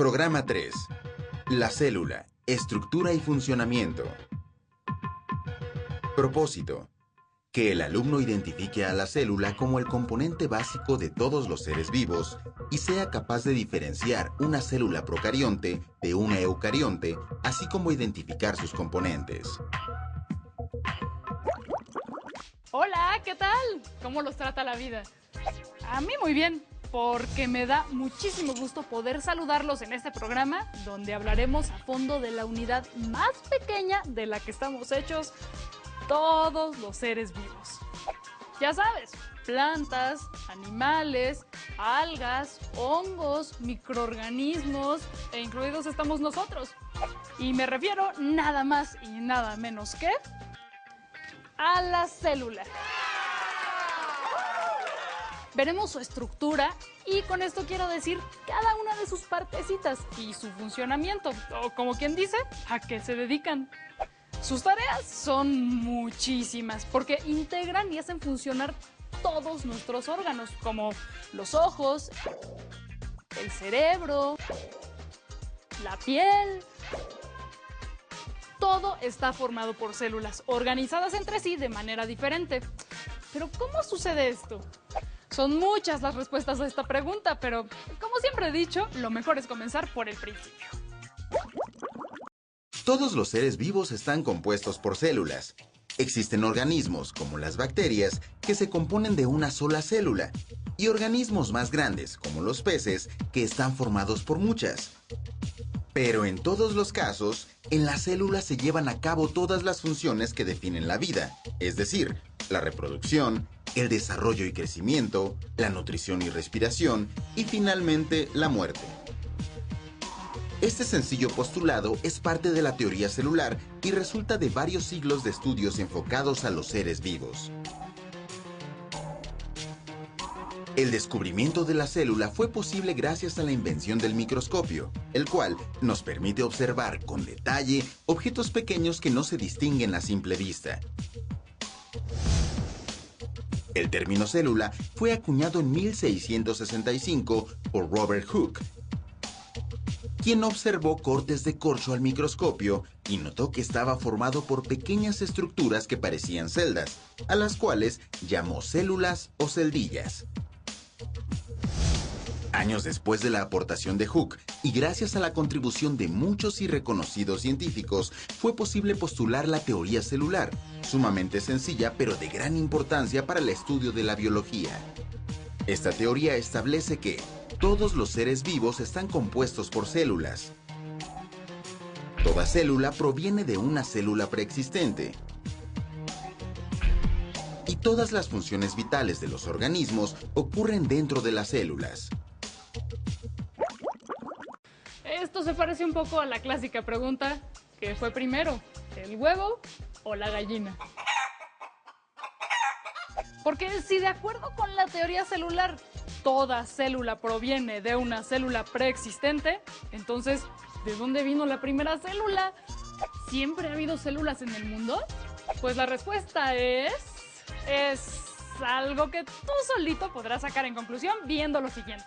Programa 3. La célula, estructura y funcionamiento. Propósito. Que el alumno identifique a la célula como el componente básico de todos los seres vivos y sea capaz de diferenciar una célula procarionte de una eucarionte, así como identificar sus componentes. Hola, ¿qué tal? ¿Cómo los trata la vida? A mí muy bien, porque me da muchísimo gusto poder saludarlos en este programa donde hablaremos a fondo de la unidad más pequeña de la que estamos hechos todos los seres vivos. Ya sabes, plantas, animales, algas, hongos, microorganismos e incluidos estamos nosotros. Y me refiero nada más y nada menos que a la célula. Veremos su estructura y con esto quiero decir cada una de sus partecitas y su funcionamiento, o como quien dice, a qué se dedican. Sus tareas son muchísimas porque integran y hacen funcionar todos nuestros órganos, como los ojos, el cerebro, la piel. Todo está formado por células organizadas entre sí de manera diferente. Pero ¿cómo sucede esto? Son muchas las respuestas a esta pregunta, pero como siempre he dicho, lo mejor es comenzar por el principio. Todos los seres vivos están compuestos por células. Existen organismos, como las bacterias, que se componen de una sola célula, y organismos más grandes, como los peces, que están formados por muchas. Pero en todos los casos, en la célula se llevan a cabo todas las funciones que definen la vida, es decir, la reproducción, el desarrollo y crecimiento, la nutrición y respiración, y finalmente la muerte. Este sencillo postulado es parte de la teoría celular y resulta de varios siglos de estudios enfocados a los seres vivos. El descubrimiento de la célula fue posible gracias a la invención del microscopio, el cual nos permite observar con detalle objetos pequeños que no se distinguen a simple vista. El término célula fue acuñado en 1665 por Robert Hooke, quien observó cortes de corcho al microscopio y notó que estaba formado por pequeñas estructuras que parecían celdas, a las cuales llamó células o celdillas. Años después de la aportación de Hooke, y gracias a la contribución de muchos y reconocidos científicos, fue posible postular la teoría celular, sumamente sencilla pero de gran importancia para el estudio de la biología. Esta teoría establece que todos los seres vivos están compuestos por células. Toda célula proviene de una célula preexistente. Y todas las funciones vitales de los organismos ocurren dentro de las células. Esto se parece un poco a la clásica pregunta, ¿qué fue primero, el huevo o la gallina? Porque si de acuerdo con la teoría celular, toda célula proviene de una célula preexistente, entonces, ¿de dónde vino la primera célula? ¿Siempre ha habido células en el mundo? Pues la respuesta es algo que tú solito podrás sacar en conclusión viendo lo siguiente.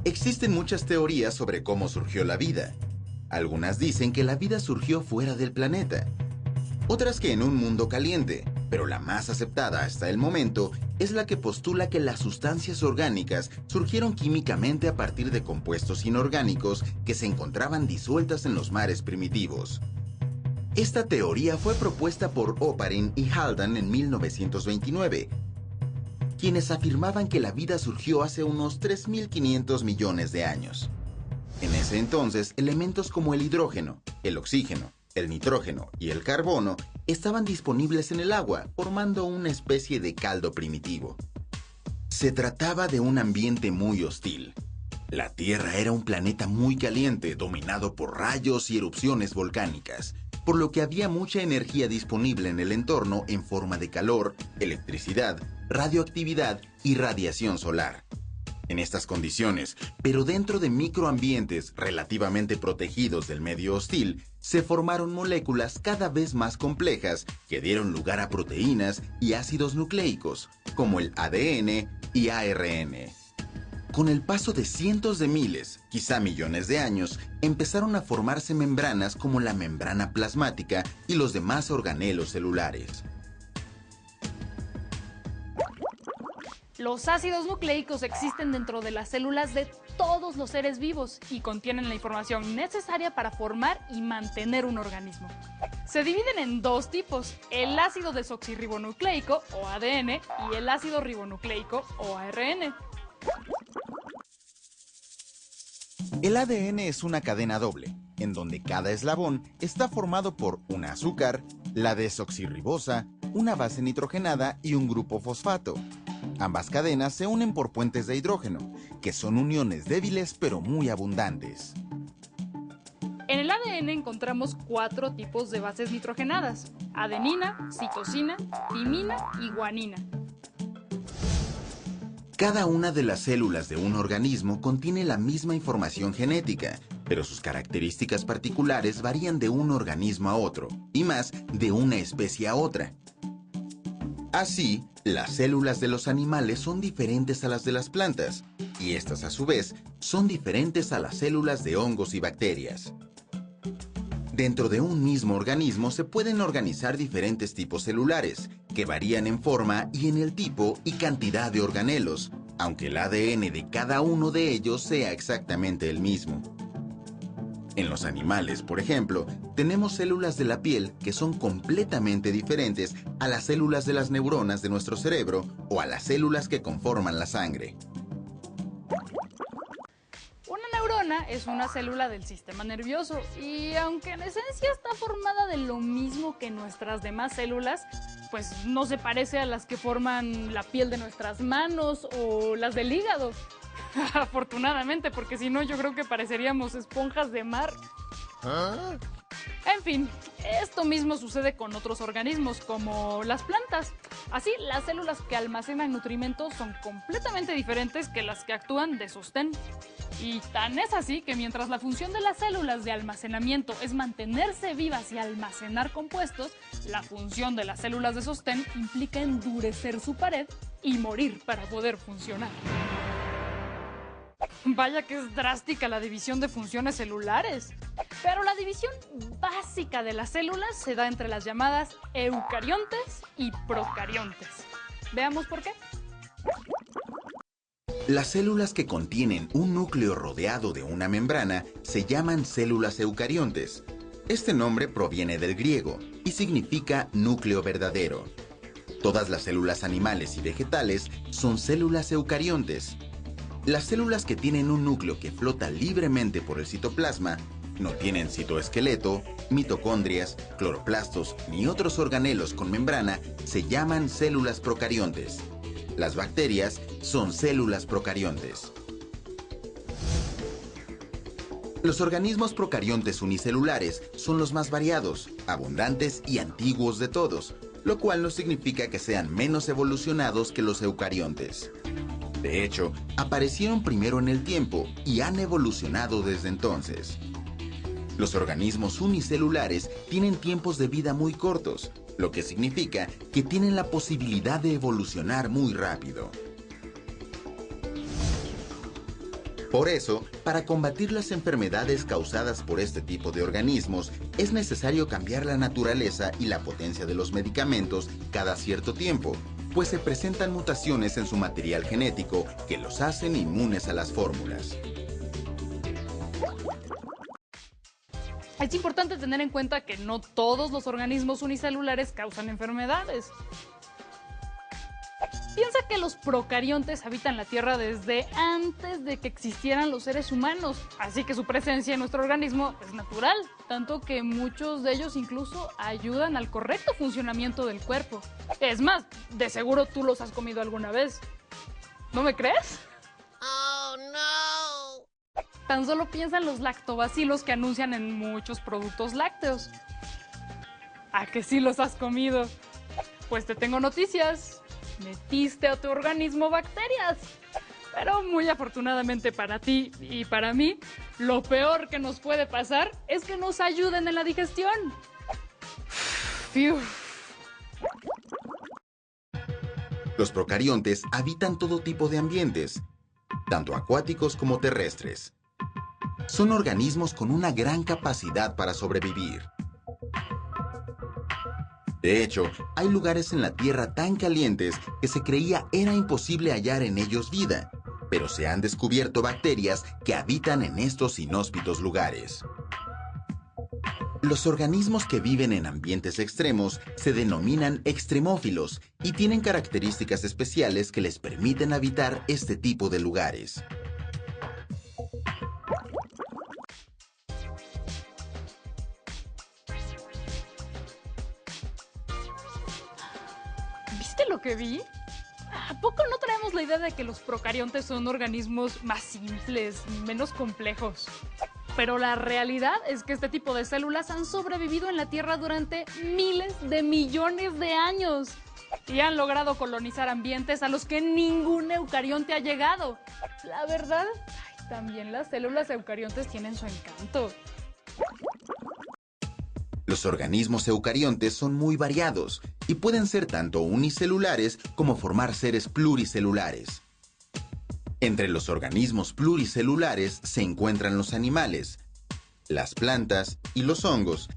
Existen muchas teorías sobre cómo surgió la vida. Algunas dicen que la vida surgió fuera del planeta. Otras que en un mundo caliente, pero la más aceptada hasta el momento es la que postula que las sustancias orgánicas surgieron químicamente a partir de compuestos inorgánicos que se encontraban disueltas en los mares primitivos. Esta teoría fue propuesta por Oparin y Haldane en 1929, quienes afirmaban que la vida surgió hace unos 3.500 millones de años. En ese entonces, elementos como el hidrógeno, el oxígeno, el nitrógeno y el carbono estaban disponibles en el agua, formando una especie de caldo primitivo. Se trataba de un ambiente muy hostil. La Tierra era un planeta muy caliente, dominado por rayos y erupciones volcánicas, por lo que había mucha energía disponible en el entorno en forma de calor, electricidad, radioactividad y radiación solar. En estas condiciones, pero dentro de microambientes relativamente protegidos del medio hostil, se formaron moléculas cada vez más complejas que dieron lugar a proteínas y ácidos nucleicos, como el ADN y ARN. Con el paso de cientos de miles, quizá millones de años, empezaron a formarse membranas como la membrana plasmática y los demás organelos celulares. Los ácidos nucleicos existen dentro de las células de todos los seres vivos y contienen la información necesaria para formar y mantener un organismo. Se dividen en dos tipos, el ácido desoxirribonucleico o ADN y el ácido ribonucleico o ARN. El ADN es una cadena doble, en donde cada eslabón está formado por un azúcar, la desoxirribosa, una base nitrogenada y un grupo fosfato. Ambas cadenas se unen por puentes de hidrógeno, que son uniones débiles pero muy abundantes. En el ADN encontramos 4 tipos de bases nitrogenadas: adenina, citosina, timina y guanina. Cada una de las células de un organismo contiene la misma información genética, pero sus características particulares varían de un organismo a otro, y más de una especie a otra. Así, las células de los animales son diferentes a las de las plantas, y estas a su vez son diferentes a las células de hongos y bacterias. Dentro de un mismo organismo se pueden organizar diferentes tipos celulares, que varían en forma y en el tipo y cantidad de organelos, aunque el ADN de cada uno de ellos sea exactamente el mismo. En los animales, por ejemplo, tenemos células de la piel que son completamente diferentes a las células de las neuronas de nuestro cerebro o a las células que conforman la sangre. Una neurona es una célula del sistema nervioso y aunque en esencia está formada de lo mismo que nuestras demás células, pues no se parece a las que forman la piel de nuestras manos o las del hígado. Afortunadamente, porque si no yo creo que pareceríamos esponjas de mar. ¿Ah? En fin, esto mismo sucede con otros organismos como las plantas. Así, las células que almacenan nutrimentos son completamente diferentes que las que actúan de sostén. Y tan es así que mientras la función de las células de almacenamiento es mantenerse vivas y almacenar compuestos, la función de las células de sostén implica endurecer su pared y morir para poder funcionar. Vaya que es drástica la división de funciones celulares. Pero la división básica de las células se da entre las llamadas eucariontes y procariontes. Veamos por qué. Las células que contienen un núcleo rodeado de una membrana se llaman células eucariontes. Este nombre proviene del griego y significa núcleo verdadero. Todas las células animales y vegetales son células eucariontes. Las células que tienen un núcleo que flota libremente por el citoplasma no tienen citoesqueleto, mitocondrias, cloroplastos ni otros organelos con membrana se llaman células procariontes. Las bacterias son células procariontes. Los organismos procariontes unicelulares son los más variados, abundantes y antiguos de todos, lo cual no significa que sean menos evolucionados que los eucariontes. De hecho, aparecieron primero en el tiempo y han evolucionado desde entonces. Los organismos unicelulares tienen tiempos de vida muy cortos, lo que significa que tienen la posibilidad de evolucionar muy rápido. Por eso, para combatir las enfermedades causadas por este tipo de organismos, es necesario cambiar la naturaleza y la potencia de los medicamentos cada cierto tiempo, pues se presentan mutaciones en su material genético que los hacen inmunes a las fórmulas. Es importante tener en cuenta que no todos los organismos unicelulares causan enfermedades. Piensa que los procariontes habitan la Tierra desde antes de que existieran los seres humanos, así que su presencia en nuestro organismo es natural, tanto que muchos de ellos incluso ayudan al correcto funcionamiento del cuerpo. Es más, de seguro tú los has comido alguna vez. ¿No me crees? Oh, no. Tan solo piensa en los lactobacilos que anuncian en muchos productos lácteos. ¿A que sí los has comido? Pues te tengo noticias. Metiste a tu organismo bacterias. Pero muy afortunadamente para ti y para mí, lo peor que nos puede pasar es que nos ayuden en la digestión. Fiu. Los procariontes habitan todo tipo de ambientes. tanto acuáticos como terrestres. Son organismos con una gran capacidad para sobrevivir. De hecho, hay lugares en la Tierra tan calientes que se creía era imposible hallar en ellos vida, pero se han descubierto bacterias que habitan en estos inhóspitos lugares. Los organismos que viven en ambientes extremos se denominan extremófilos y tienen características especiales que les permiten habitar este tipo de lugares. ¿Viste lo que vi? ¿A poco no traemos la idea de que los procariontes son organismos más simples, menos complejos? Pero la realidad es que este tipo de células han sobrevivido en la Tierra durante miles de millones de años y han logrado colonizar ambientes a los que ningún eucarionte ha llegado. La verdad, también las células eucariontes tienen su encanto. Los organismos eucariontes son muy variados y pueden ser tanto unicelulares como formar seres pluricelulares. Entre los organismos pluricelulares se encuentran los animales, las plantas y los hongos.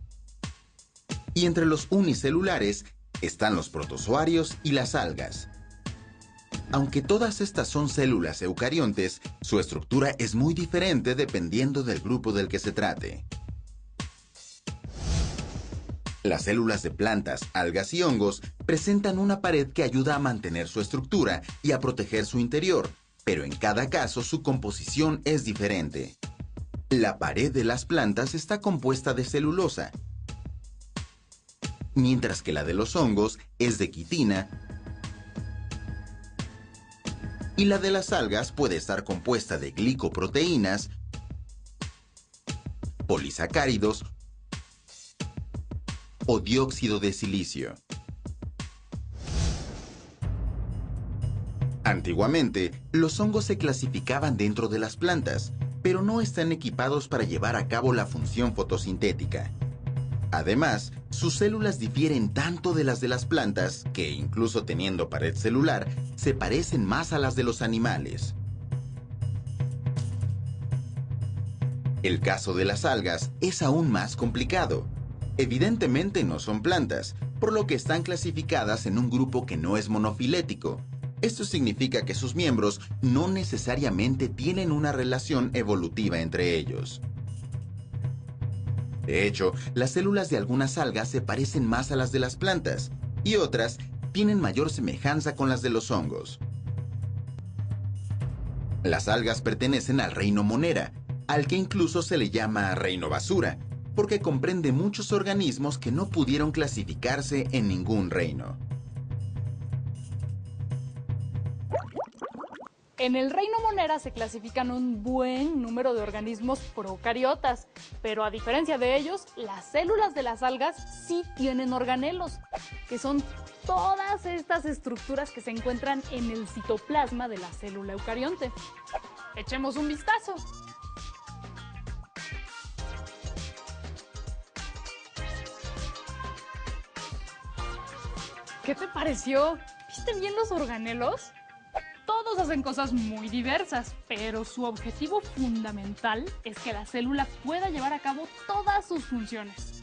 Y entre los unicelulares están los protozoarios y las algas. Aunque todas estas son células eucariontes, su estructura es muy diferente dependiendo del grupo del que se trate. Las células de plantas, algas y hongos presentan una pared que ayuda a mantener su estructura y a proteger su interior, pero en cada caso su composición es diferente. La pared de las plantas está compuesta de celulosa, mientras que la de los hongos es de quitina, y la de las algas puede estar compuesta de glicoproteínas, polisacáridos o dióxido de silicio. Antiguamente, los hongos se clasificaban dentro de las plantas, pero no están equipados para llevar a cabo la función fotosintética. Además, sus células difieren tanto de las de las plantas que, incluso teniendo pared celular, se parecen más a las de los animales. El caso de las algas es aún más complicado. Evidentemente no son plantas, por lo que están clasificadas en un grupo que no es monofilético. Esto significa que sus miembros no necesariamente tienen una relación evolutiva entre ellos. De hecho, las células de algunas algas se parecen más a las de las plantas, y otras tienen mayor semejanza con las de los hongos. Las algas pertenecen al reino Monera, al que incluso se le llama reino basura, porque comprende muchos organismos que no pudieron clasificarse en ningún reino. En el reino Monera se clasifican un buen número de organismos procariotas, pero a diferencia de ellos, las células de las algas sí tienen organelos, que son todas estas estructuras que se encuentran en el citoplasma de la célula eucarionte. Echemos un vistazo. ¿Qué te pareció? ¿Viste bien los organelos? Todos hacen cosas muy diversas, pero su objetivo fundamental es que la célula pueda llevar a cabo todas sus funciones.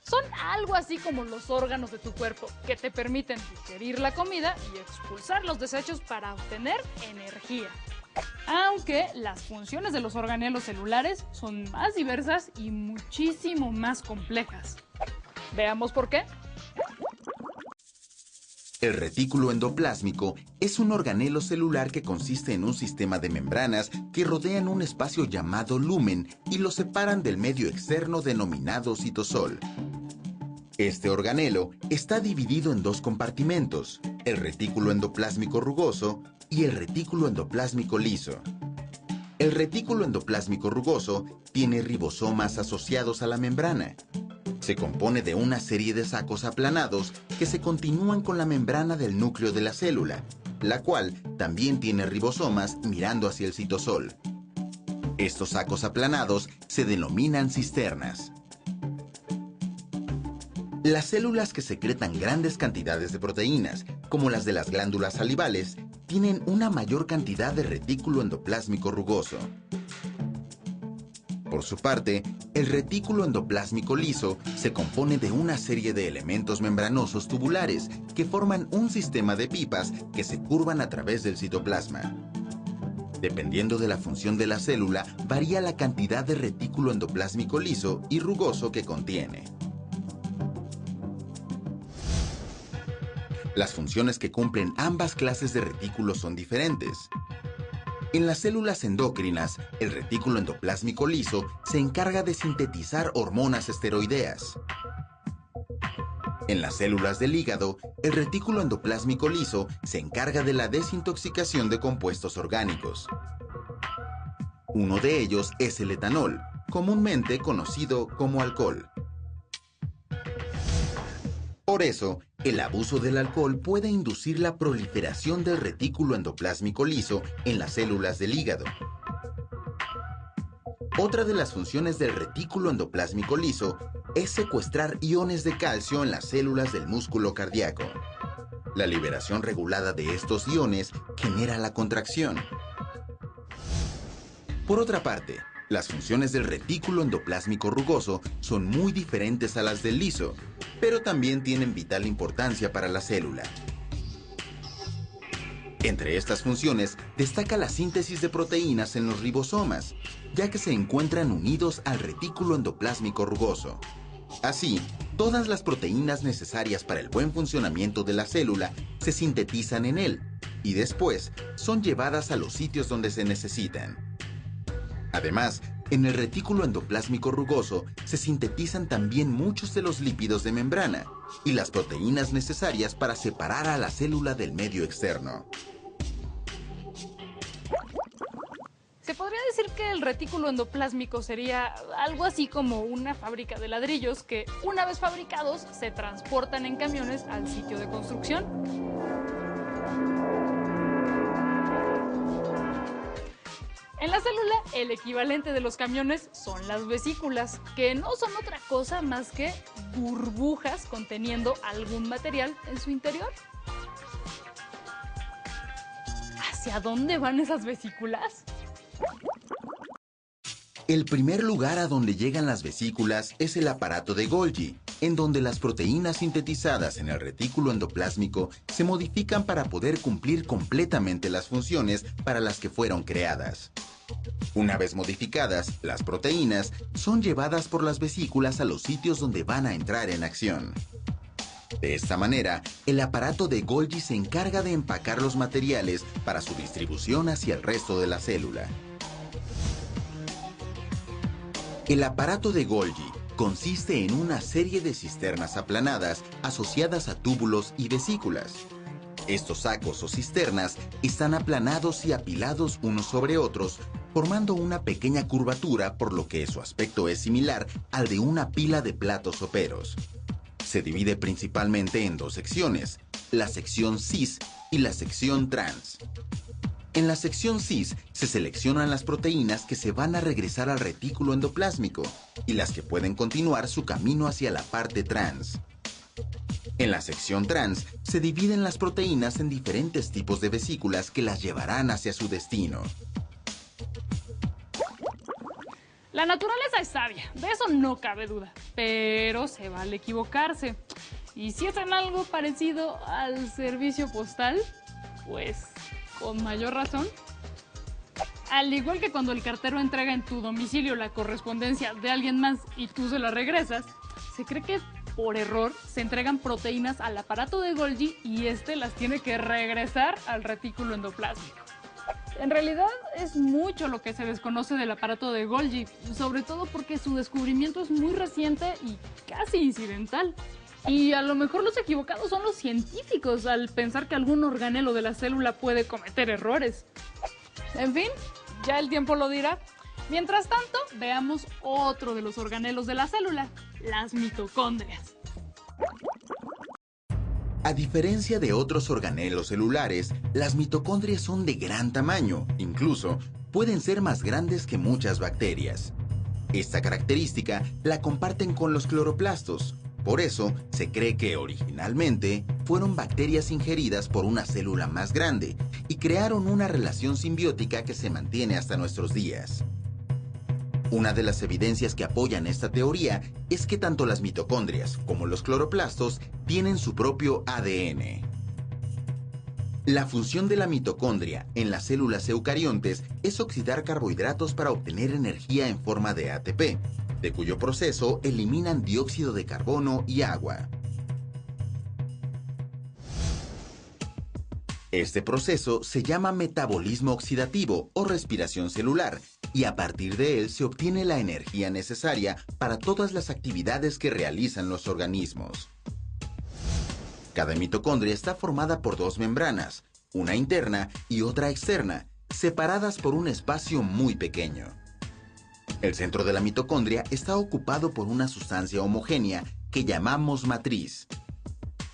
Son algo así como los órganos de tu cuerpo, que te permiten digerir la comida y expulsar los desechos para obtener energía. Aunque las funciones de los organelos celulares son más diversas y muchísimo más complejas. Veamos por qué. El retículo endoplásmico es un organelo celular que consiste en un sistema de membranas que rodean un espacio llamado lumen y lo separan del medio externo denominado citosol. Este organelo está dividido en dos compartimentos, el retículo endoplásmico rugoso y el retículo endoplásmico liso. El retículo endoplásmico rugoso tiene ribosomas asociados a la membrana. Se compone de una serie de sacos aplanados que se continúan con la membrana del núcleo de la célula, la cual también tiene ribosomas mirando hacia el citosol. Estos sacos aplanados se denominan cisternas. Las células que secretan grandes cantidades de proteínas, como las de las glándulas salivales, tienen una mayor cantidad de retículo endoplásmico rugoso. Por su parte, el retículo endoplásmico liso se compone de una serie de elementos membranosos tubulares que forman un sistema de pipas que se curvan a través del citoplasma. Dependiendo de la función de la célula, varía la cantidad de retículo endoplásmico liso y rugoso que contiene. Las funciones que cumplen ambas clases de retículos son diferentes. En las células endócrinas, el retículo endoplásmico liso se encarga de sintetizar hormonas esteroideas. En las células del hígado, el retículo endoplásmico liso se encarga de la desintoxicación de compuestos orgánicos. Uno de ellos es el etanol, comúnmente conocido como alcohol. Por eso, el abuso del alcohol puede inducir la proliferación del retículo endoplásmico liso en las células del hígado. Otra de las funciones del retículo endoplásmico liso es secuestrar iones de calcio en las células del músculo cardíaco. La liberación regulada de estos iones genera la contracción. Por otra parte, las funciones del retículo endoplásmico rugoso son muy diferentes a las del liso, pero también tienen vital importancia para la célula. Entre estas funciones destaca la síntesis de proteínas en los ribosomas, ya que se encuentran unidos al retículo endoplásmico rugoso. Así, todas las proteínas necesarias para el buen funcionamiento de la célula se sintetizan en él y después son llevadas a los sitios donde se necesitan. Además, en el retículo endoplásmico rugoso se sintetizan también muchos de los lípidos de membrana y las proteínas necesarias para separar a la célula del medio externo. Se podría decir que el retículo endoplásmico sería algo así como una fábrica de ladrillos que, una vez fabricados, se transportan en camiones al sitio de construcción. En la célula, el equivalente de los camiones son las vesículas, que no son otra cosa más que burbujas conteniendo algún material en su interior. ¿Hacia dónde van esas vesículas? El primer lugar a donde llegan las vesículas es el aparato de Golgi, en donde las proteínas sintetizadas en el retículo endoplásmico se modifican para poder cumplir completamente las funciones para las que fueron creadas. Una vez modificadas, las proteínas son llevadas por las vesículas a los sitios donde van a entrar en acción. De esta manera, el aparato de Golgi se encarga de empacar los materiales para su distribución hacia el resto de la célula. El aparato de Golgi consiste en una serie de cisternas aplanadas asociadas a túbulos y vesículas. Estos sacos o cisternas están aplanados y apilados unos sobre otros, formando una pequeña curvatura, por lo que su aspecto es similar al de una pila de platos soperos. Se divide principalmente en dos secciones, la sección cis y la sección trans. En la sección cis se seleccionan las proteínas que se van a regresar al retículo endoplásmico y las que pueden continuar su camino hacia la parte trans. En la sección trans se dividen las proteínas en diferentes tipos de vesículas que las llevarán hacia su destino. La naturaleza es sabia, de eso no cabe duda, pero se vale equivocarse. Y si es en algo parecido al servicio postal, pues con mayor razón. Al igual que cuando el cartero entrega en tu domicilio la correspondencia de alguien más y tú se la regresas, se cree que por error se entregan proteínas al aparato de Golgi y este las tiene que regresar al retículo endoplásmico. En realidad es mucho lo que se desconoce del aparato de Golgi, sobre todo porque su descubrimiento es muy reciente y casi incidental. Y a lo mejor los equivocados son los científicos al pensar que algún organelo de la célula puede cometer errores. En fin, ya el tiempo lo dirá. Mientras tanto, veamos otro de los organelos de la célula, las mitocondrias. A diferencia de otros organelos celulares, las mitocondrias son de gran tamaño, incluso pueden ser más grandes que muchas bacterias. Esta característica la comparten con los cloroplastos. Por eso, se cree que originalmente fueron bacterias ingeridas por una célula más grande y y crearon una relación simbiótica que se mantiene hasta nuestros días. Una de las evidencias que apoyan esta teoría es que tanto las mitocondrias como los cloroplastos tienen su propio ADN. La función de la mitocondria en las células eucariontes es oxidar carbohidratos para obtener energía en forma de ATP, de cuyo proceso eliminan dióxido de carbono y agua. Este proceso se llama metabolismo oxidativo o respiración celular, y a partir de él se obtiene la energía necesaria para todas las actividades que realizan los organismos. Cada mitocondria está formada por dos membranas, una interna y otra externa, separadas por un espacio muy pequeño. El centro de la mitocondria está ocupado por una sustancia homogénea que llamamos matriz.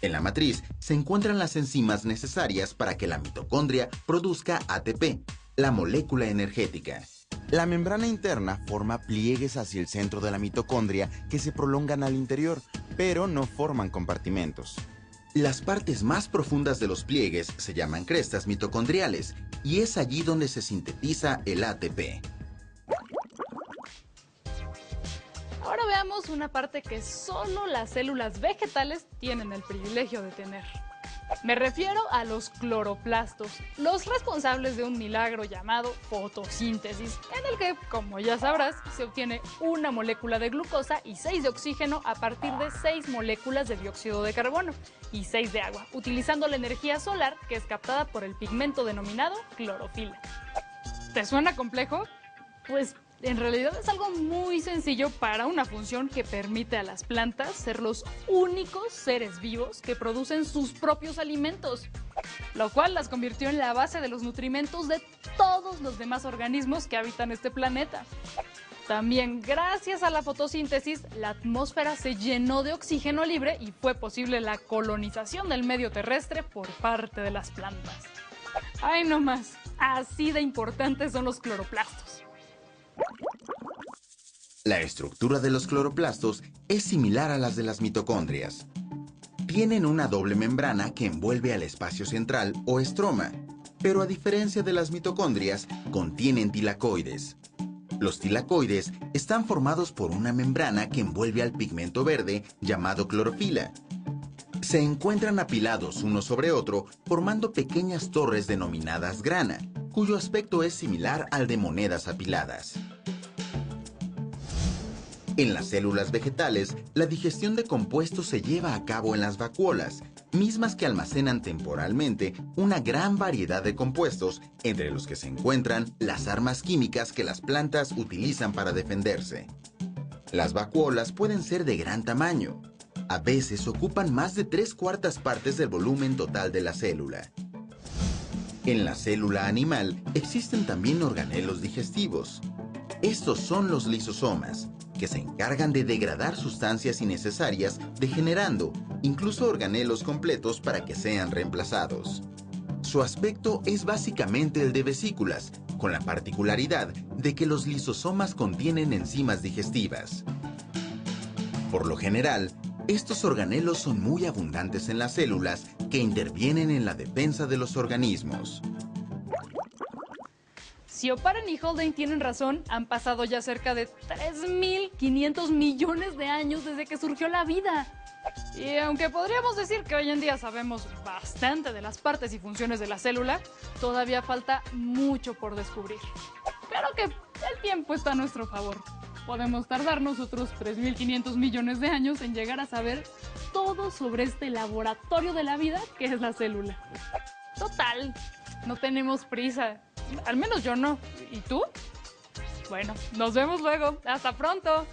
En la matriz se encuentran las enzimas necesarias para que la mitocondria produzca ATP, la molécula energética. La membrana interna forma pliegues hacia el centro de la mitocondria que se prolongan al interior, pero no forman compartimentos. Las partes más profundas de los pliegues se llaman crestas mitocondriales y es allí donde se sintetiza el ATP. Ahora veamos una parte que solo las células vegetales tienen el privilegio de tener. Me refiero a los cloroplastos, los responsables de un milagro llamado fotosíntesis, en el que, como ya sabrás, se obtiene una molécula de glucosa y 6 de oxígeno a partir de 6 moléculas de dióxido de carbono y 6 de agua, utilizando la energía solar que es captada por el pigmento denominado clorofila. ¿Te suena complejo? Pues en realidad es algo muy sencillo para una función que permite a las plantas ser los únicos seres vivos que producen sus propios alimentos, lo cual las convirtió en la base de los nutrimentos de todos los demás organismos que habitan este planeta. También gracias a la fotosíntesis, la atmósfera se llenó de oxígeno libre y fue posible la colonización del medio terrestre por parte de las plantas. ¡Ay, no más! Así de importantes son los cloroplastos. La estructura de los cloroplastos es similar a las de las mitocondrias. Tienen una doble membrana que envuelve al espacio central o estroma, pero a diferencia de las mitocondrias, contienen tilacoides. Los tilacoides están formados por una membrana que envuelve al pigmento verde llamado clorofila. Se encuentran apilados uno sobre otro formando pequeñas torres denominadas grana, cuyo aspecto es similar al de monedas apiladas. En las células vegetales, la digestión de compuestos se lleva a cabo en las vacuolas, mismas que almacenan temporalmente una gran variedad de compuestos, entre los que se encuentran las armas químicas que las plantas utilizan para defenderse. Las vacuolas pueden ser de gran tamaño. A veces ocupan más de 3/4 partes del volumen total de la célula. En la célula animal existen también organelos digestivos. Estos son los lisosomas, que se encargan de degradar sustancias innecesarias, degenerando incluso organelos completos para que sean reemplazados. Su aspecto es básicamente el de vesículas, con la particularidad de que los lisosomas contienen enzimas digestivas. Por lo general, estos organelos son muy abundantes en las células que intervienen en la defensa de los organismos. Si Oparin y Haldane tienen razón, han pasado ya cerca de 3.500 millones de años desde que surgió la vida. Y aunque podríamos decir que hoy en día sabemos bastante de las partes y funciones de la célula, todavía falta mucho por descubrir. Pero que el tiempo está a nuestro favor. Podemos tardarnos otros 3.500 millones de años en llegar a saber todo sobre este laboratorio de la vida que es la célula. Total, no tenemos prisa. Al menos yo no. ¿Y tú? Bueno, nos vemos luego. ¡Hasta pronto!